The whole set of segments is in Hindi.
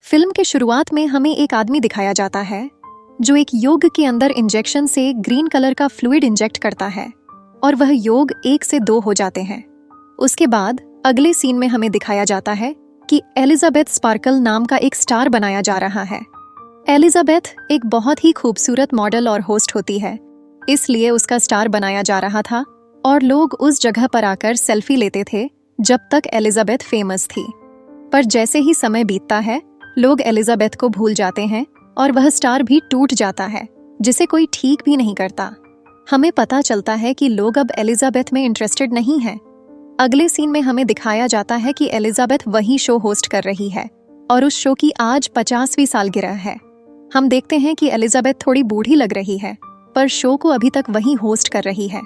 फिल्म के शुरुआत में हमें एक आदमी दिखाया जाता है जो एक योग के अंदर इंजेक्शन से ग्रीन कलर का फ्लूइड इंजेक्ट करता है और वह योग 1 से 2 हो जाते हैं। उसके बाद अगले सीन में हमें दिखाया जाता है कि एलिजाबेथ स्पार्कल नाम का एक स्टार बनाया जा रहा है। एलिजाबेथ एक बहुत ही खूबसूरत मॉडल और होस्ट होती है, इसलिए उसका स्टार बनाया जा रहा था और लोग उस जगह पर आकर सेल्फी लेते थे जब तक एलिजाबेथ फेमस थी। पर जैसे ही समय बीतता है, लोग एलिजाबेथ को भूल जाते हैं और वह स्टार भी टूट जाता है, जिसे कोई ठीक भी नहीं करता। हमें पता चलता है कि लोग अब एलिजाबेथ में इंटरेस्टेड नहीं हैं। अगले सीन में हमें दिखाया जाता है कि एलिजाबेथ वही शो होस्ट कर रही है और उस शो की आज 50वीं सालगिरह है। हम देखते हैं कि एलिजाबेथ थोड़ी बूढ़ी लग रही है, पर शो को अभी तक वही होस्ट कर रही है।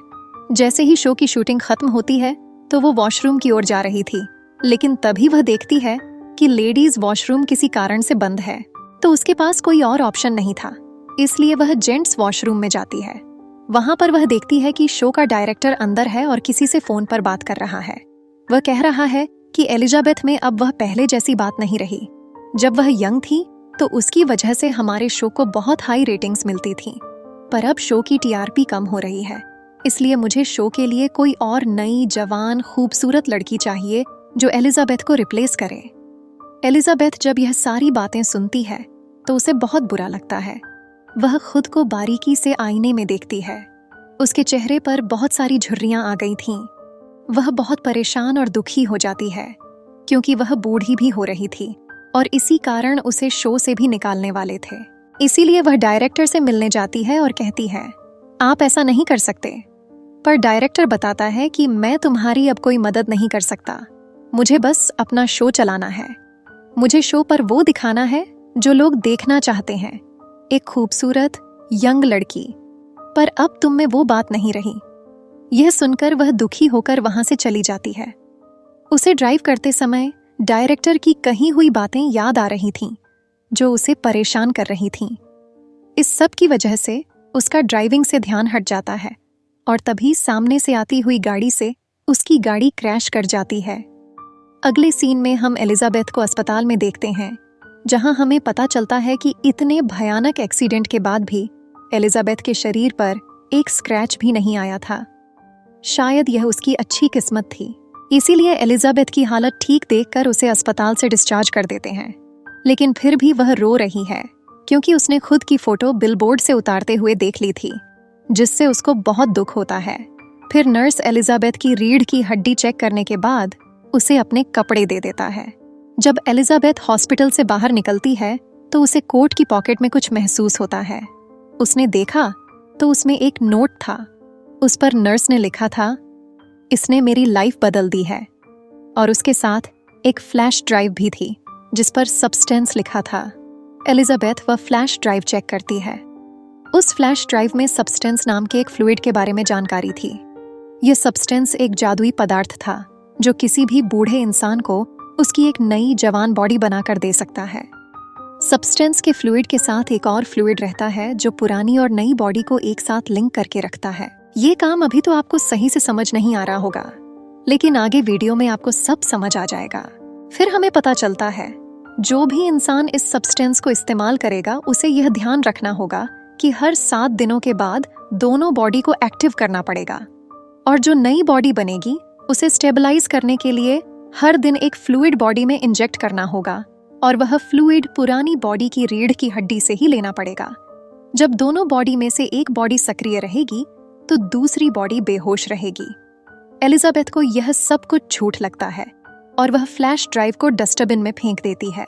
जैसे ही शो की शूटिंग खत्म होती है तो वो वॉशरूम की ओर जा रही थी, लेकिन तभी वह देखती है कि लेडीज वॉशरूम किसी कारण से बंद है, तो उसके पास कोई और ऑप्शन नहीं था, इसलिए वह जेंट्स वॉशरूम में जाती है। वहां पर वह देखती है कि शो का डायरेक्टर अंदर है और किसी से फोन पर बात कर रहा है। वह कह रहा है कि एलिजाबेथ में अब वह पहले जैसी बात नहीं रही। जब वह यंग थी तो उसकी वजह से हमारे शो को बहुत हाई रेटिंग्स मिलती थी, पर अब शो की टीआरपी कम हो रही है, इसलिए मुझे शो के लिए कोई और नई जवान खूबसूरत लड़की चाहिए जो एलिजाबेथ को रिप्लेस करे। एलिजाबेथ जब यह सारी बातें सुनती है तो उसे बहुत बुरा लगता है। वह खुद को बारीकी से आईने में देखती है। उसके चेहरे पर बहुत सारी झुर्रियां आ गई थीं। वह बहुत परेशान और दुखी हो जाती है क्योंकि वह बूढ़ी भी हो रही थी और इसी कारण उसे शो से भी निकालने वाले थे। इसीलिए वह डायरेक्टर से मिलने जाती है और कहती है, आप ऐसा नहीं कर सकते। पर डायरेक्टर बताता है कि मैं तुम्हारी अब कोई मदद नहीं कर सकता, मुझे बस अपना शो चलाना है। मुझे शो पर वो दिखाना है जो लोग देखना चाहते हैं, एक खूबसूरत यंग लड़की। पर अब तुम में वो बात नहीं रही। यह सुनकर वह दुखी होकर वहां से चली जाती है। उसे ड्राइव करते समय डायरेक्टर की कही हुई बातें याद आ रही थीं, जो उसे परेशान कर रही थीं। इस सब की वजह से उसका ड्राइविंग से ध्यान हट जाता है और तभी सामने से आती हुई गाड़ी से उसकी गाड़ी क्रैश कर जाती है। अगले सीन में हम एलिजाबेथ को अस्पताल में देखते हैं, जहां हमें पता चलता है कि इतने भयानक एक्सीडेंट के बाद भी एलिजाबेथ के शरीर पर एक स्क्रैच भी नहीं आया था। शायद यह उसकी अच्छी किस्मत थी, इसीलिए एलिजाबेथ की हालत ठीक देखकर उसे अस्पताल से डिस्चार्ज कर देते हैं। लेकिन फिर भी वह रो रही है क्योंकि उसने खुद की फोटो बिलबोर्ड से उतारते हुए देख ली थी, जिससे उसको बहुत दुख होता है। फिर नर्स एलिजाबेथ की रीढ़ की हड्डी चेक करने के बाद उसे अपने कपड़े दे देता है। जब एलिजाबेथ हॉस्पिटल से बाहर निकलती है तो उसे कोट की पॉकेट में कुछ महसूस होता है। उसने देखा तो उसमें एक नोट था। उस पर नर्स ने लिखा था, इसने मेरी लाइफ बदल दी है। और उसके साथ एक फ्लैश ड्राइव भी थी जिस पर सब्सटेंस लिखा था। एलिजाबेथ वह फ्लैश ड्राइव चेक करती है। उस फ्लैश ड्राइव में सब्सटेंस नाम के एक फ्लूइड के बारे में जानकारी थी। यह सब्सटेंस एक जादुई पदार्थ था जो किसी भी बूढ़े इंसान को उसकी एक नई जवान बॉडी बनाकर दे सकता है। सब्सटेंस के फ्लूइड के साथ एक और फ्लूइड रहता है जो पुरानी और नई बॉडी को एक साथ लिंक करके रखता है। ये काम अभी तो आपको सही से समझ नहीं आ रहा होगा, लेकिन आगे वीडियो में आपको सब समझ आ जाएगा। फिर हमें पता चलता है जो भी इंसान इस सब्सटेंस को इस्तेमाल करेगा उसे यह ध्यान रखना होगा कि हर 7 दिनों के बाद दोनों बॉडी को एक्टिव करना पड़ेगा और जो नई बॉडी बनेगी उसे स्टेबलाइज करने के लिए हर दिन एक फ्लूइड बॉडी में इंजेक्ट करना होगा और वह फ्लूइड पुरानी बॉडी की रीढ़ की हड्डी से ही लेना पड़ेगा। जब दोनों बॉडी में से एक बॉडी सक्रिय रहेगी तो दूसरी बॉडी बेहोश रहेगी। एलिजाबेथ को यह सब कुछ झूठ लगता है और वह फ्लैश ड्राइव को डस्टबिन में फेंक देती है।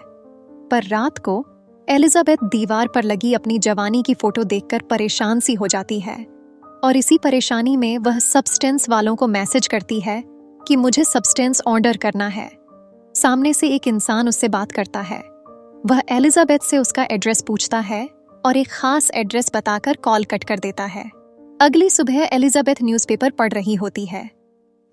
पर रात को एलिजाबेथ दीवार पर लगी अपनी जवानी की फोटो देखकर परेशान सी हो जाती है और इसी परेशानी में वह सब्सटेंस वालों को मैसेज करती है कि मुझे सब्सटेंस ऑर्डर करना है। सामने से एक इंसान उससे बात करता है। वह एलिजाबेथ से उसका एड्रेस पूछता है और एक खास एड्रेस बताकर कॉल कट कर देता है। अगली सुबह एलिजाबेथ न्यूज़पेपर पढ़ रही होती है।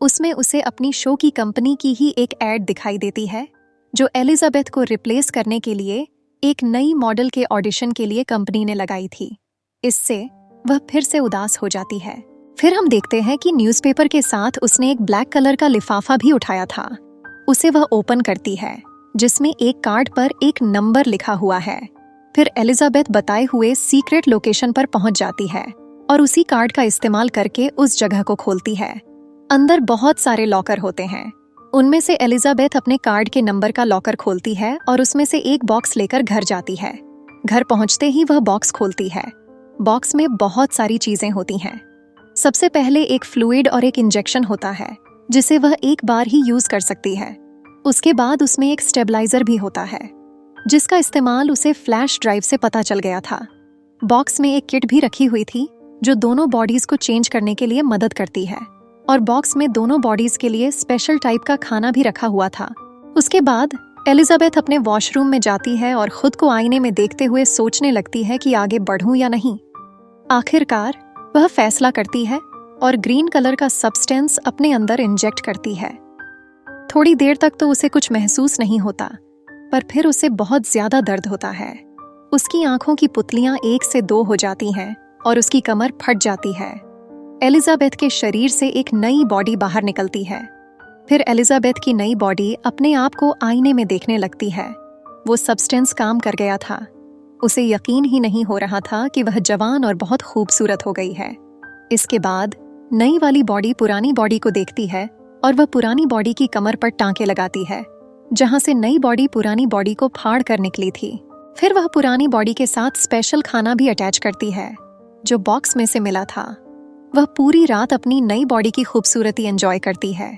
उसमें उसे अपनी शो की कंपनी की ही एक ऐड दिखाई देती है जो एलिजाबेथ को रिप्लेस करने के लिए एक नई मॉडल के ऑडिशन के लिए कंपनी ने लगाई थी। इससे वह फिर से उदास हो जाती है। फिर हम देखते हैं कि न्यूज़पेपर के साथ उसने एक ब्लैक कलर का लिफाफा भी उठाया था। उसे वह ओपन करती है जिसमें एक कार्ड पर एक नंबर लिखा हुआ है। फिर एलिजाबेथ बताए हुए सीक्रेट लोकेशन पर पहुंच जाती है और उसी कार्ड का इस्तेमाल करके उस जगह को खोलती है। अंदर बहुत सारे लॉकर होते हैं। उनमें से एलिजाबेथ अपने कार्ड के नंबर का लॉकर खोलती है और उसमें से एक बॉक्स लेकर घर जाती है। घर पहुंचते ही वह बॉक्स खोलती है। बॉक्स में बहुत सारी चीजें होती हैं। सबसे पहले एक फ्लूइड और एक इंजेक्शन होता है जिसे वह एक बार ही यूज कर सकती है। उसके बाद उसमें एक स्टेबलाइजर भी होता है जिसका इस्तेमाल उसे फ्लैश ड्राइव से पता चल गया था। बॉक्स में एक किट भी रखी हुई थी जो दोनों बॉडीज को चेंज करने के लिए मदद करती है, और बॉक्स में दोनों बॉडीज के लिए स्पेशल टाइप का खाना भी रखा हुआ था। उसके बाद एलिजाबेथ अपने वॉशरूम में जाती है और खुद को आईने में देखते हुए सोचने लगती है कि आगे बढ़ूं या नहीं। आखिरकार वह फैसला करती है और ग्रीन कलर का सब्सटेंस अपने अंदर इंजेक्ट करती है। थोड़ी देर तक तो उसे कुछ महसूस नहीं होता, पर फिर उसे बहुत ज्यादा दर्द होता है। उसकी आंखों की पुतलियां 1 से 2 हो जाती हैं और उसकी कमर फट जाती है। एलिजाबेथ के शरीर से एक नई बॉडी बाहर निकलती है। फिर एलिजाबेथ की नई बॉडी अपने आप को आईने में देखने लगती है। वो सब्सटेंस काम कर गया था। उसे यकीन ही नहीं हो रहा था कि वह जवान और बहुत खूबसूरत हो गई है। इसके बाद नई वाली बॉडी पुरानी बॉडी को देखती है और वह पुरानी बॉडी की कमर पर टांके लगाती है, जहां से नई बॉडी पुरानी बॉडी को फाड़ कर निकली थी। फिर वह पुरानी बॉडी के साथ स्पेशल खाना भी अटैच करती है जो बॉक्स में से मिला था। वह पूरी रात अपनी नई बॉडी की खूबसूरती एंजॉय करती है।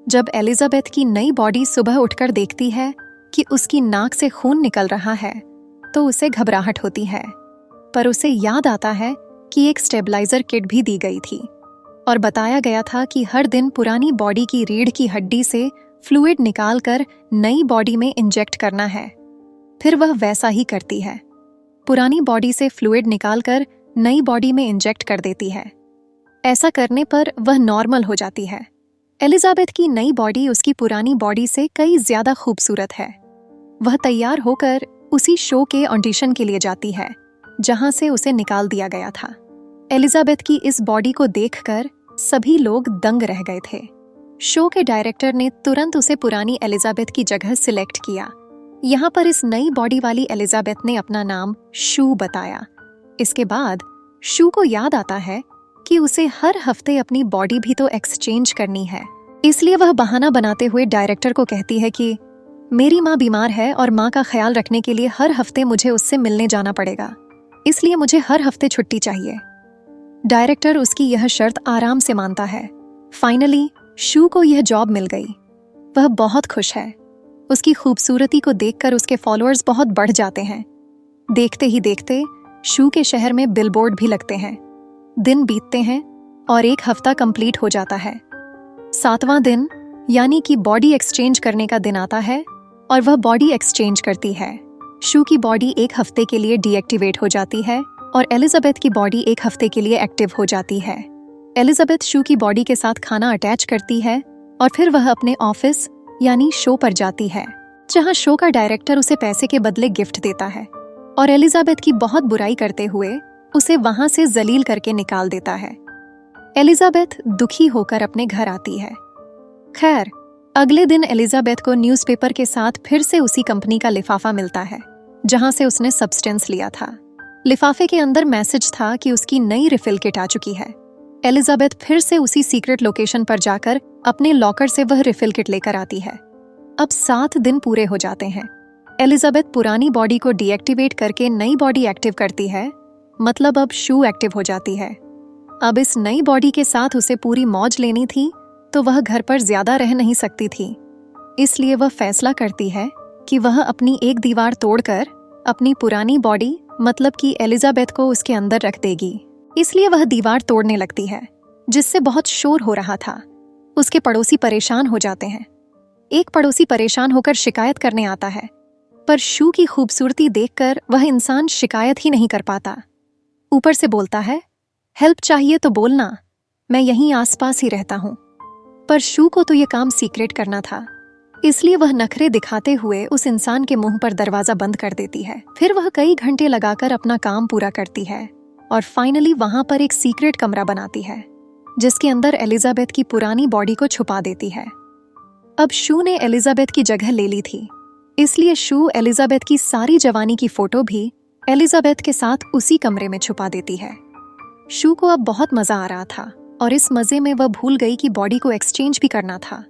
जब एलिजाबेथ की नई बॉडी सुबह उठकर देखती है कि उसकी नाक से खून निकल रहा है तो उसे घबराहट होती है, पर उसे याद आता है कि एक स्टेबलाइजर किट भी दी गई थी और बताया गया था कि हर दिन पुरानी बॉडी की रीढ़ की हड्डी से फ्लूइड निकालकर नई बॉडी में इंजेक्ट करना है। फिर वह वैसा ही करती है। पुरानी बॉडी से फ्लूइड निकालकर नई बॉडी में इंजेक्ट कर देती है। ऐसा करने पर वह नॉर्मल हो जाती है। एलिजाबेथ की नई बॉडी उसकी पुरानी बॉडी से कई ज्यादा खूबसूरत है। वह तैयार होकर उसी शो के ऑडिशन के लिए जाती है जहां से उसे निकाल दिया गया था। एलिजाबेथ की इस बॉडी को देखकर सभी लोग दंग रह गए थे। शो के डायरेक्टर ने तुरंत उसे पुरानी एलिजाबेथ की जगह सिलेक्ट किया। यहाँ पर इस नई बॉडी वाली एलिजाबेथ ने अपना नाम शू बताया। इसके बाद शू को याद आता है कि उसे हर हफ्ते अपनी बॉडी भी तो एक्सचेंज करनी है। इसलिए वह बहाना बनाते हुए डायरेक्टर को कहती है कि मेरी माँ बीमार है और माँ का ख्याल रखने के लिए हर हफ्ते मुझे उससे मिलने जाना पड़ेगा, इसलिए मुझे हर हफ्ते छुट्टी चाहिए। डायरेक्टर उसकी यह शर्त आराम से मानता है। फाइनली शू को यह जॉब मिल गई। वह बहुत खुश है। उसकी खूबसूरती को देखकर उसके फॉलोअर्स बहुत बढ़ जाते हैं। देखते ही देखते शू के शहर में बिलबोर्ड भी लगते हैं। दिन बीतते हैं और 1 हफ्ता कंप्लीट हो जाता है। 7वां दिन यानी कि बॉडी एक्सचेंज करने का दिन आता है और वह बॉडी एक्सचेंज करती है। शू की बॉडी 1 हफ्ते के लिए डीएक्टिवेट हो जाती है और एलिजाबेथ की बॉडी 1 हफ्ते के लिए एक्टिव हो जाती है। एलिजाबेथ शू की बॉडी के साथ खाना अटैच करती है और फिर वह अपने ऑफिस यानी शो पर जाती है, जहां शो का डायरेक्टर उसे पैसे के बदले गिफ्ट देता है और एलिजाबेथ की बहुत बुराई करते हुए उसे वहां से जलील करके निकाल देता है। एलिजाबेथ दुखी होकर अपने घर आती है। खैर, अगले दिन एलिजाबेथ को न्यूज़पेपर के साथ फिर से उसी कंपनी का लिफाफा मिलता है जहां से उसने सब्सटेंस लिया था। लिफाफे के अंदर मैसेज था कि उसकी नई रिफिल किट आ चुकी है। एलिजाबेथ फिर से उसी सीक्रेट लोकेशन पर जाकर अपने लॉकर से वह रिफिल किट लेकर आती है। अब 7 दिन पूरे हो जाते हैं। एलिजाबेथ पुरानी बॉडी को डीएक्टिवेट करके नई बॉडी एक्टिव करती है, मतलब अब शू एक्टिव हो जाती है। अब इस नई बॉडी के साथ उसे पूरी मौज लेनी थी, तो वह घर पर ज्यादा रह नहीं सकती थी। इसलिए वह फैसला करती है कि वह अपनी एक दीवार तोड़कर अपनी पुरानी बॉडी मतलब कि एलिजाबेथ को उसके अंदर रख देगी। इसलिए वह दीवार तोड़ने लगती है, जिससे बहुत शोर हो रहा था। उसके पड़ोसी परेशान हो जाते हैं। एक पड़ोसी परेशान होकर शिकायत करने आता है, पर शू की खूबसूरती देखकर वह इंसान शिकायत ही नहीं कर पाता। ऊपर से बोलता है, हेल्प चाहिए तो बोलना, मैं यहीं आसपास ही रहता हूँ। पर शू को तो ये काम सीक्रेट करना था, इसलिए वह नखरे दिखाते हुए उस इंसान के मुंह पर दरवाजा बंद कर देती है। फिर वह कई घंटे लगाकर अपना काम पूरा करती है और फाइनली वहां पर एक सीक्रेट कमरा बनाती है, जिसके अंदर एलिजाबेथ की पुरानी बॉडी को छुपा देती है। अब शू ने एलिजाबेथ की जगह ले ली थी इसलिए शू एलिजाबेथ की सारी जवानी की फोटो भी एलिजाबेथ के साथ उसी कमरे में छुपा देती है। शू को अब बहुत मजा आ रहा था और इस मजे में वह भूल गई कि बॉडी को एक्सचेंज भी करना था।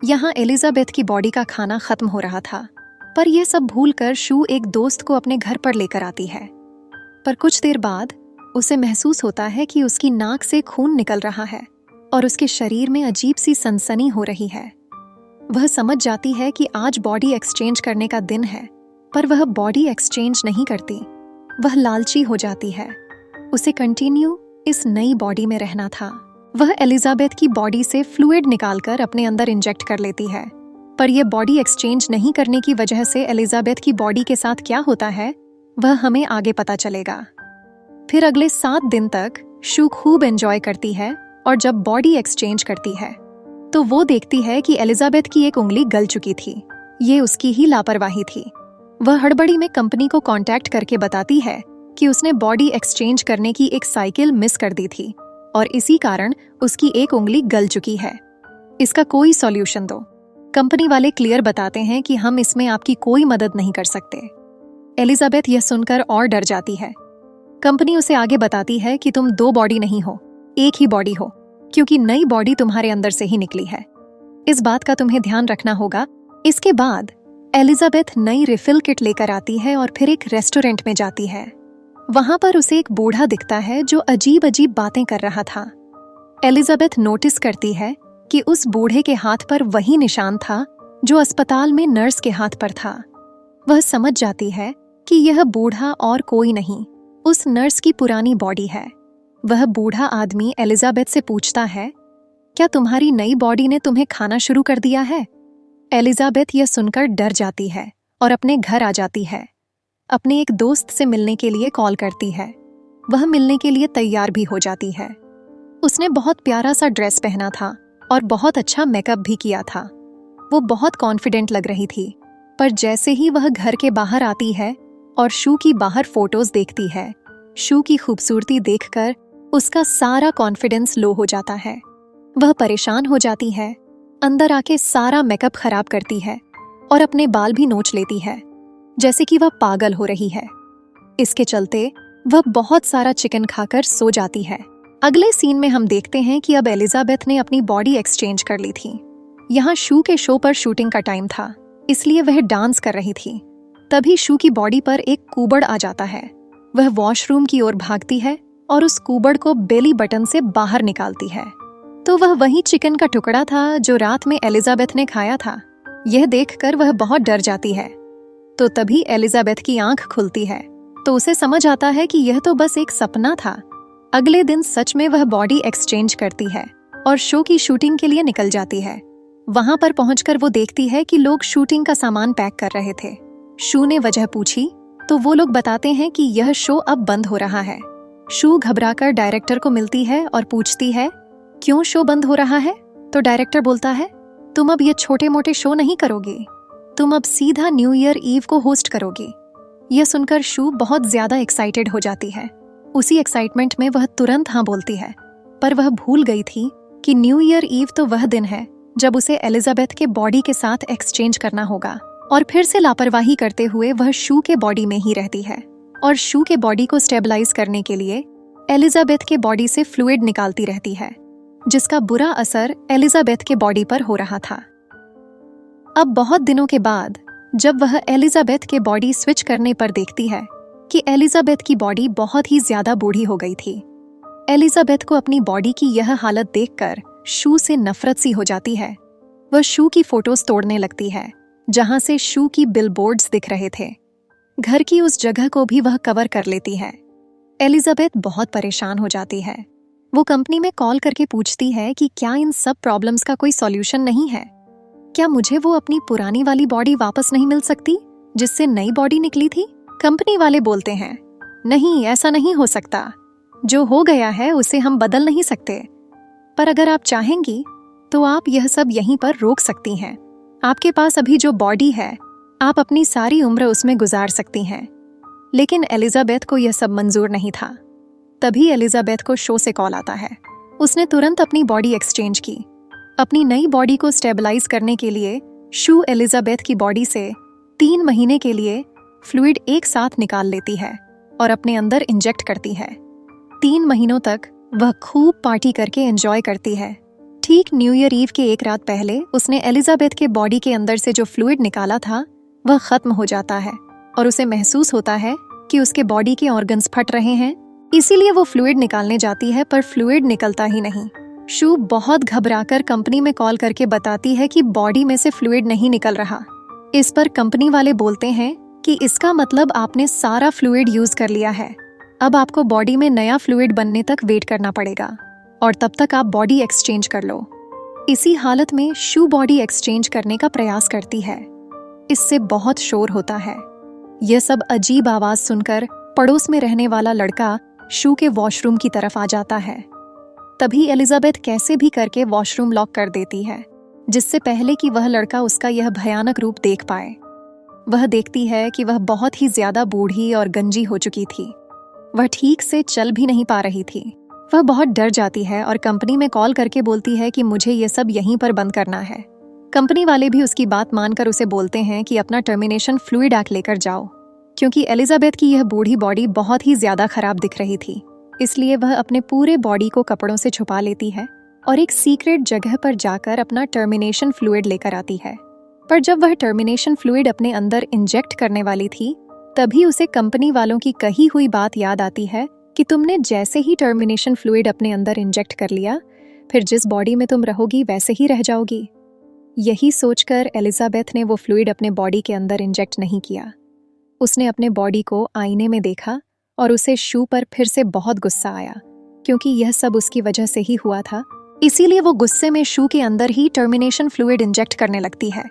यहाँ एलिजाबेथ की बॉडी का खाना खत्म हो रहा था, पर यह सब भूलकर शू एक दोस्त को अपने घर पर लेकर आती है। पर कुछ देर बाद उसे महसूस होता है कि उसकी नाक से खून निकल रहा है और उसके शरीर में अजीब सी सनसनी हो रही है। वह समझ जाती है कि आज बॉडी एक्सचेंज करने का दिन है, पर वह बॉडी एक्सचेंज नहीं करती। वह लालची हो जाती है। उसे कंटिन्यू इस नई बॉडी में रहना था। वह एलिजाबेथ की बॉडी से फ्लूइड निकालकर अपने अंदर इंजेक्ट कर लेती है, पर यह बॉडी एक्सचेंज नहीं करने की वजह से एलिजाबेथ की बॉडी के साथ क्या होता है वह हमें आगे पता चलेगा। फिर अगले 7 दिन तक शू खूब एंजॉय करती है और जब बॉडी एक्सचेंज करती है तो वो देखती है कि एलिजाबेथ की एक उंगली गल चुकी थी। ये उसकी ही लापरवाही थी। वह हड़बड़ी में कंपनी को कांटेक्ट करके बताती है कि उसने बॉडी एक्सचेंज करने की एक साइकिल मिस कर दी थी और इसी कारण उसकी एक उंगली गल चुकी है। इसका कोई सॉल्यूशन दो। कंपनी वाले क्लियर बताते हैं कि हम इसमें आपकी कोई मदद नहीं कर सकते। एलिजाबेथ यह सुनकर और डर जाती है। कंपनी उसे आगे बताती है कि तुम 2 बॉडी नहीं हो, एक ही बॉडी हो, क्योंकि नई बॉडी तुम्हारे अंदर से ही निकली है। इस बात का तुम्हें ध्यान रखना होगा। इसके बाद एलिजाबेथ नई रिफिल किट लेकर आती है और फिर एक रेस्टोरेंट में जाती है। वहां पर उसे एक बूढ़ा दिखता है जो अजीब अजीब बातें कर रहा था। एलिजाबेथ नोटिस करती है कि उस बूढ़े के हाथ पर वही निशान था जो अस्पताल में नर्स के हाथ पर था। वह समझ जाती है कि यह बूढ़ा और कोई नहीं, उस नर्स की पुरानी बॉडी है। वह बूढ़ा आदमी एलिजाबेथ से पूछता है, क्या तुम्हारी नई बॉडी ने तुम्हें खाना शुरू कर दिया है? एलिजाबेथ यह सुनकर डर जाती है और अपने घर आ जाती है। अपने एक दोस्त से मिलने के लिए कॉल करती है। वह मिलने के लिए तैयार भी हो जाती है। उसने बहुत प्यारा सा ड्रेस पहना था और बहुत अच्छा मेकअप भी किया था। वो बहुत कॉन्फिडेंट लग रही थी, पर जैसे ही वह घर के बाहर आती है और शू की बाहर फोटोज देखती है, शू की खूबसूरती देखकर उसका सारा कॉन्फिडेंस लो हो जाता है। वह परेशान हो जाती है, अंदर आके सारा मेकअप खराब करती है और अपने बाल भी नोच लेती है, जैसे कि वह पागल हो रही है। इसके चलते वह बहुत सारा चिकन खाकर सो जाती है। अगले सीन में हम देखते हैं कि अब एलिजाबेथ ने अपनी बॉडी एक्सचेंज कर ली थी। यहाँ शू के शो पर शूटिंग का टाइम था, इसलिए वह डांस कर रही थी। तभी शू की बॉडी पर एक कूबड़ आ जाता है। वह वॉशरूम की ओर भागती है और उस कूबड़ को बेली बटन से बाहर निकालती है। तो वह वही चिकन का टुकड़ा था जो रात में एलिजाबेथ ने खाया था। यह देखकर वह बहुत डर जाती है। तो तभी एलिजाबेथ की आंख खुलती है, तो उसे समझ आता है कि यह तो बस एक सपना था। अगले दिन सच में वह बॉडी एक्सचेंज करती है और शो की शूटिंग के लिए निकल जाती है। वहां पर पहुंचकर वो देखती है कि लोग शूटिंग का सामान पैक कर रहे थे। शू ने वजह पूछी तो वो लोग बताते हैं कि यह शो अब बंद हो रहा है। शू घबराकर डायरेक्टर को मिलती है और पूछती है, क्यों शो बंद हो रहा है? तो डायरेक्टर बोलता है, तुम अब ये छोटे मोटे शो नहीं करोगी, तुम अब सीधा न्यू ईयर ईव को होस्ट करोगी। यह सुनकर शू बहुत ज्यादा एक्साइटेड हो जाती है। उसी एक्साइटमेंट में वह तुरंत हाँ बोलती है, पर वह भूल गई थी कि न्यू ईयर ईव तो वह दिन है जब उसे एलिजाबेथ के बॉडी के साथ एक्सचेंज करना होगा। और फिर से लापरवाही करते हुए वह शू के बॉडी में ही रहती है और शू के बॉडी को स्टेबलाइज करने के लिए एलिजाबेथ के बॉडी से फ्लूइड निकालती रहती है, जिसका बुरा असर एलिजाबेथ के बॉडी पर हो रहा था। अब बहुत दिनों के बाद जब वह एलिजाबेथ के बॉडी स्विच करने पर देखती है कि एलिजाबेथ की बॉडी बहुत ही ज्यादा बूढ़ी हो गई थी। एलिजाबेथ को अपनी बॉडी की यह हालत देखकर शू से नफरत सी हो जाती है। वह शू की फोटोज तोड़ने लगती है जहां से शू की बिलबोर्ड्स दिख रहे थे। घर की उस जगह को भी वह कवर कर लेती है। एलिजाबेथ बहुत परेशान हो जाती है। वो कंपनी में कॉल करके पूछती है कि क्या इन सब प्रॉब्लम्स का कोई सॉल्यूशन नहीं है? क्या मुझे वो अपनी पुरानी वाली बॉडी वापस नहीं मिल सकती जिससे नई बॉडी निकली थी? कंपनी वाले बोलते हैं, नहीं, ऐसा नहीं हो सकता। जो हो गया है उसे हम बदल नहीं सकते, पर अगर आप चाहेंगी तो आप यह सब यहीं पर रोक सकती हैं। आपके पास अभी जो बॉडी है आप अपनी सारी उम्र उसमें गुजार सकती हैं। लेकिन एलिजाबेथ को यह सब मंजूर नहीं था। तभी एलिजाबेथ को शो से कॉल आता है। उसने तुरंत अपनी बॉडी एक्सचेंज की। अपनी नई बॉडी को स्टेबलाइज करने के लिए शू एलिजाबेथ की बॉडी से 3 महीने के लिए फ्लूइड एक साथ निकाल लेती है और अपने अंदर इंजेक्ट करती है। 3 महीनों तक वह खूब पार्टी करके एंजॉय करती है। ठीक न्यू ईयर ईव के एक रात पहले उसने एलिजाबेथ के बॉडी के अंदर से जो फ्लूइड निकाला था वह खत्म हो जाता है और उसे महसूस होता है कि उसके बॉडी के ऑर्गन्स फट रहे हैं। इसीलिए वो फ्लूइड निकालने जाती है, पर फ्लूइड निकलता ही नहीं। शू बहुत घबराकर कंपनी में कॉल करके बताती है कि बॉडी में से फ्लूइड नहीं निकल रहा। इस पर कंपनी वाले बोलते हैं कि इसका मतलब आपने सारा फ्लूइड यूज कर लिया है, अब आपको बॉडी में नया फ्लूइड बनने तक वेट करना पड़ेगा और तब तक आप बॉडी एक्सचेंज कर लो। इसी हालत में शू बॉडी एक्सचेंज करने का प्रयास करती है। इससे बहुत शोर होता है। यह सब अजीब आवाज सुनकर पड़ोस में रहने वाला लड़का शू के वॉशरूम की तरफ आ जाता है। तभी एलिजाबेथ कैसे भी करके वॉशरूम लॉक कर देती है, जिससे पहले कि वह लड़का उसका यह भयानक रूप देख पाए। वह देखती है कि वह बहुत ही ज्यादा बूढ़ी और गंजी हो चुकी थी। वह ठीक से चल भी नहीं पा रही थी। वह बहुत डर जाती है और कंपनी में कॉल करके बोलती है कि मुझे ये सब यहीं पर बंद करना है। कंपनी वाले भी उसकी बात मानकर उसे बोलते हैं कि अपना टर्मिनेशन फ्लूइड एक्ट लेकर जाओ, क्योंकि एलिजाबेथ की यह बूढ़ी बॉडी बहुत ही ज्यादा खराब दिख रही थी। इसलिए वह अपने पूरे बॉडी को कपड़ों से छुपा लेती है और एक सीक्रेट जगह पर जाकर अपना टर्मिनेशन फ्लूइड लेकर आती है। पर जब वह टर्मिनेशन फ्लूइड अपने अंदर इंजेक्ट करने वाली थी, तभी उसे कंपनी वालों की कही हुई बात याद आती है कि तुमने जैसे ही टर्मिनेशन फ्लूइड अपने अंदर इंजेक्ट कर लिया, फिर जिस बॉडी में तुम रहोगी वैसे ही रह जाओगी। यही सोचकर एलिजाबेथ ने वो फ्लूइड अपने बॉडी के अंदर इंजेक्ट नहीं किया। उसने अपने बॉडी को आईने में देखा और उसे शू पर फिर से बहुत गुस्सा आया, क्योंकि यह सब उसकी वजह से ही हुआ था। इसीलिए वो गुस्से में शू के अंदर ही टर्मिनेशन फ्लूइड इंजेक्ट करने लगती है।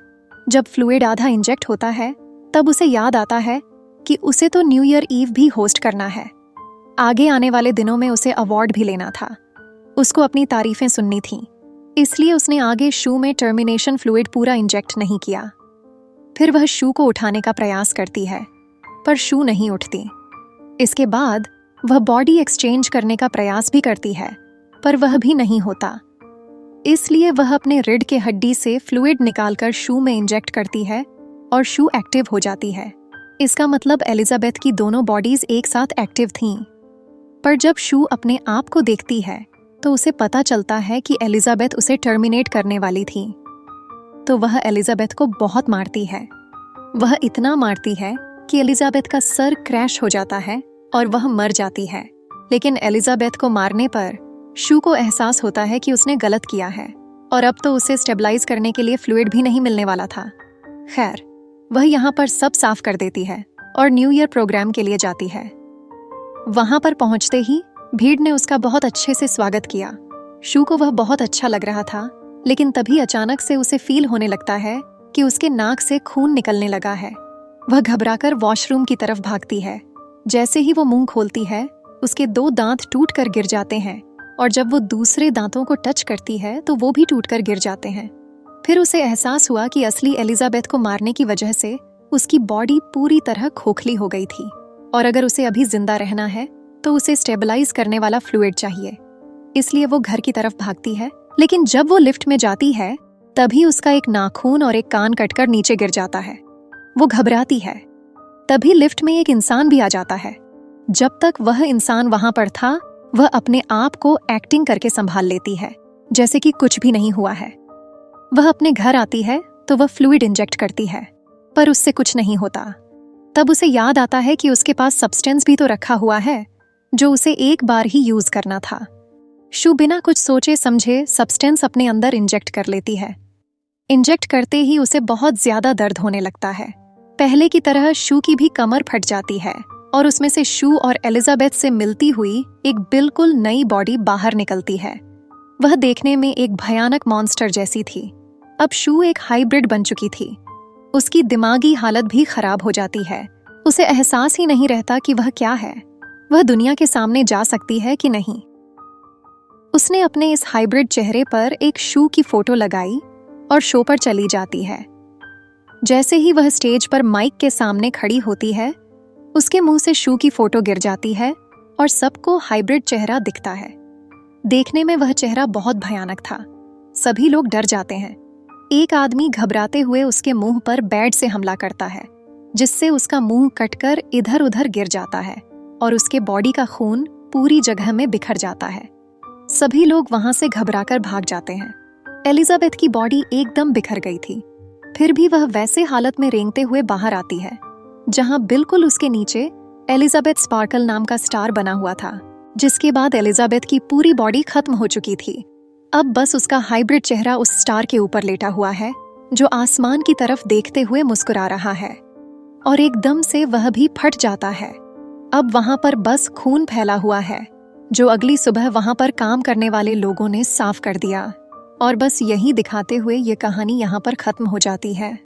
जब फ्लूइड आधा इंजेक्ट होता है, तब उसे याद आता है कि उसे तो न्यू ईयर ईव भी होस्ट करना है। आगे आने वाले दिनों में उसे अवार्ड भी लेना था। उसको अपनी तारीफें सुननी थीं। इसलिए उसने आगे शू में टर्मिनेशन फ्लूइड पूरा इंजेक्ट नहीं किया। फिर वह शू को उठाने का प्रयास करती है, पर शू नहीं उठती। इसके बाद वह बॉडी एक्सचेंज करने का प्रयास भी करती है, पर वह भी नहीं होता। इसलिए वह अपने रीढ़ के हड्डी से फ्लूइड निकालकर शू में इंजेक्ट करती है और शू एक्टिव हो जाती है। इसका मतलब एलिजाबेथ की दोनों बॉडीज एक साथ एक्टिव थीं। पर जब शू अपने आप को देखती है तो उसे पता चलता है कि एलिजाबेथ उसे टर्मिनेट करने वाली थी। तो वह एलिजाबेथ को बहुत मारती है। वह इतना मारती है कि एलिजाबेथ का सर क्रैश हो जाता है और वह मर जाती है। लेकिन एलिजाबेथ को मारने पर शू को एहसास होता है कि उसने गलत किया है और अब तो उसे स्टेबलाइज करने के लिए फ्लूइड भी नहीं मिलने वाला था। खैर, वह यहाँ पर सब साफ कर देती है और न्यू ईयर प्रोग्राम के लिए जाती है। वहां पर पहुंचते ही भीड़ ने उसका बहुत अच्छे से स्वागत किया। शू को वह बहुत अच्छा लग रहा था, लेकिन तभी अचानक से उसे फील होने लगता है कि उसके नाक से खून निकलने लगा है। वह घबराकर वॉशरूम की तरफ भागती है। जैसे ही वो मुंह खोलती है, उसके 2 दांत टूट कर गिर जाते हैं और जब वो दूसरे दांतों को टच करती है तो वो भी टूट कर गिर जाते हैं। फिर उसे एहसास हुआ कि असली एलिजाबेथ को मारने की वजह से उसकी बॉडी पूरी तरह खोखली हो गई थी और अगर उसे अभी जिंदा रहना है तो उसे स्टेबलाइज करने वाला फ्लूइड चाहिए। इसलिए वो घर की तरफ भागती है, लेकिन जब वो लिफ्ट में जाती है तभी उसका एक नाखून और एक कान कटकर नीचे गिर जाता है। वो घबराती है। तभी लिफ्ट में एक इंसान भी आ जाता है। जब तक वह इंसान वहां पर था, वह अपने आप को एक्टिंग करके संभाल लेती है, जैसे कि कुछ भी नहीं हुआ है। वह अपने घर आती है तो वह फ्लूइड इंजेक्ट करती है, पर उससे कुछ नहीं होता। तब उसे याद आता है कि उसके पास सब्सटेंस भी तो रखा हुआ है, जो उसे एक बार ही यूज करना था। शू बिना कुछ सोचे समझे सब्सटेंस अपने अंदर इंजेक्ट कर लेती है। इंजेक्ट करते ही उसे बहुत ज्यादा दर्द होने लगता है। पहले की तरह शू की भी कमर फट जाती है और उसमें से शू और एलिजाबेथ से मिलती हुई एक बिल्कुल नई बॉडी बाहर निकलती है। वह देखने में एक भयानक मॉन्स्टर जैसी थी। अब शू एक हाइब्रिड बन चुकी थी। उसकी दिमागी हालत भी खराब हो जाती है। उसे एहसास ही नहीं रहता कि वह क्या है, वह दुनिया के सामने जा सकती है कि नहीं। उसने अपने इस हाइब्रिड चेहरे पर एक शू की फोटो लगाई और शो पर चली जाती है। जैसे ही वह स्टेज पर माइक के सामने खड़ी होती है, उसके मुंह से शू की फोटो गिर जाती है और सबको हाइब्रिड चेहरा दिखता है। देखने में वह चेहरा बहुत भयानक था। सभी लोग डर जाते हैं। एक आदमी घबराते हुए उसके मुंह पर बैट से हमला करता है। जिससे उसका मुंह कटकर इधर उधर गिर जाता है और उसके बॉडी का खून पूरी जगह में बिखर जाता है। सभी लोग वहां से घबराकर भाग जाते हैं। एलिजाबेथ की बॉडी एकदम बिखर गई थी, फिर भी वह वैसे हालत में रेंगते हुए बाहर आती है जहां बिल्कुल उसके नीचे एलिजाबेथ स्पार्कल नाम का स्टार बना हुआ था, जिसके बाद एलिजाबेथ की पूरी बॉडी खत्म हो चुकी थी। अब बस उसका हाइब्रिड चेहरा उस स्टार के ऊपर लेटा हुआ है, जो आसमान की तरफ देखते हुए मुस्कुरा रहा है, और एकदम से वह भी फट जाता है। अब वहां पर बस खून फैला हुआ है, जो अगली सुबह वहां पर काम करने वाले लोगों ने साफ कर दिया। और बस यही दिखाते हुए ये कहानी यहाँ पर खत्म हो जाती है।